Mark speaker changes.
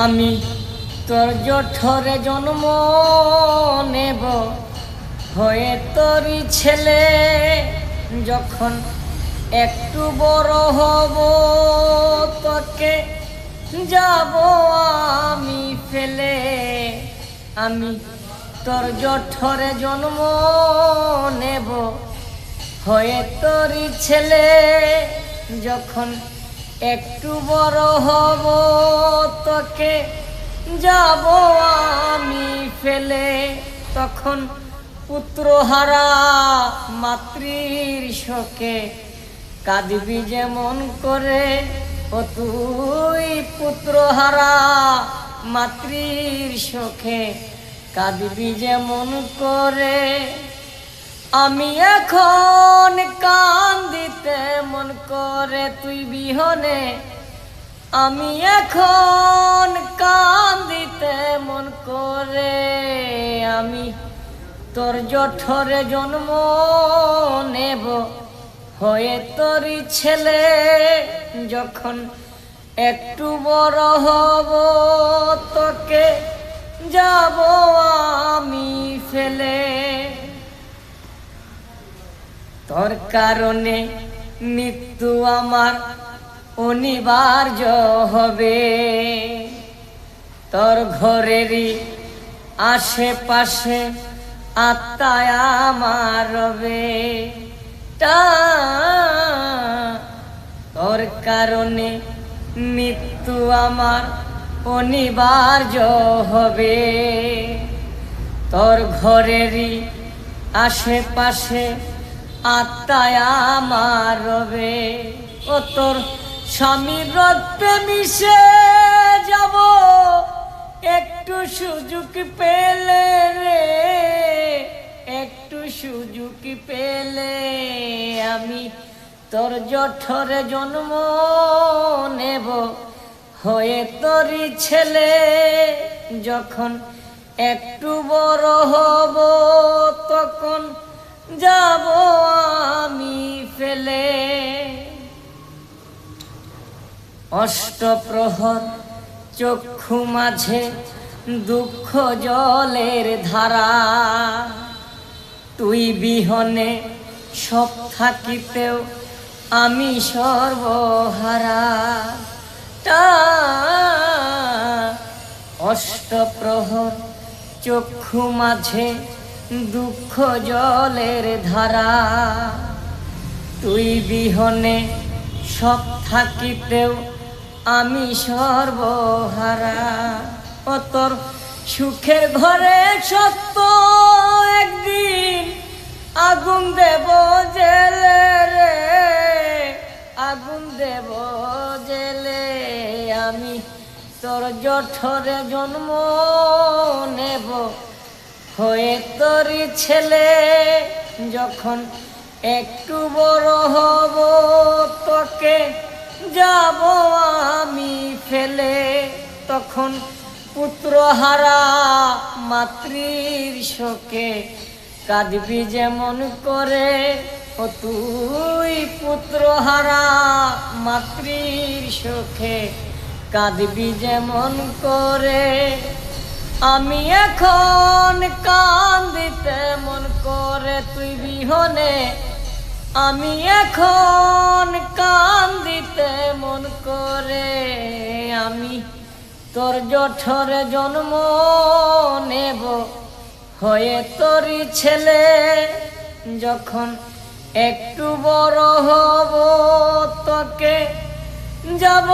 Speaker 1: আমি তোর জঠরে জন্ম নেব হয়ে তোরই ছেলে। যখন একটু বড় হব তোকে যাব আমি ফেলে। আমি তোর জঠরে জন্ম নেব হয়ে তোরই ছেলে। যখন একটু বড় হব তোকে যাব আমি ফেলে। তখন পুত্রহারা মাতৃর শোকে কাঁদবি যেমন করে। ও তুই পুত্রহারা মাতৃর শোকে কাঁদবি যেমন করে। আমি এখন কান্দিতে মন করে তুই বিহনে। আমি এখন কান্দিতে মন করে। আমি তোর জঠরে জন্ম নেব হয়ে তোরই ছেলে। যখন একটু বড় হব তোকে যাব আমি ফেলে। তোর কারণে মৃত্যু আমার অনিবার্য হবে। তোর ঘরেরই আশেপাশে আত্মায় আমার রবে। তোর কারণে মৃত্যু আমার অনিবার্য হবে। তোর ঘরেরই আশেপাশে আত্মায় আমার রবে। ও তোর স্বামীর রক্তে মিশে যাব একটু সুযোগ পেলে রে। একটু সুযোগ পেলে আমি তোর জঠরে জন্ম নেব হয়ে তোরই ছেলে। যখন একটু বড় হব তখন যাব আমি ফেলে। অষ্টপ্রহর চক্ষু মাঝে দুঃখ জলের ধারা। তুই বিহনে সব থাকিতেও আমি সর্বহারা। অষ্টপ্রহর চক্ষু মাঝে দুঃখ জলের ধারা। তুই বিহনে সব থাকিতেও আমি সর্বহারা। ও তোর সুখের ঘরে সত্য একদিন আগুন দেব জেলে রে। আগুন দেব জেলে। আমি তোর জঠরে জন্ম নেব হয়ে তোরই ছেলে। যখন একটু বড় হব তোকে যাব আমি ফেলে। তখন পুত্রহারা মাতৃর শোকে কাঁদবি যেমন করে। ও তুই পুত্রহারা মাতৃর শোকে কাঁদবি যেমন করে। আমি এখন কান্দিতে মন করে তুই বিহনে। আমি এখন কান্দিতে মন করে। আমি তোর জঠরে জন্ম নেব হয়ে তোরই ছেলে। যখন একটু বড় হব তোকে যাব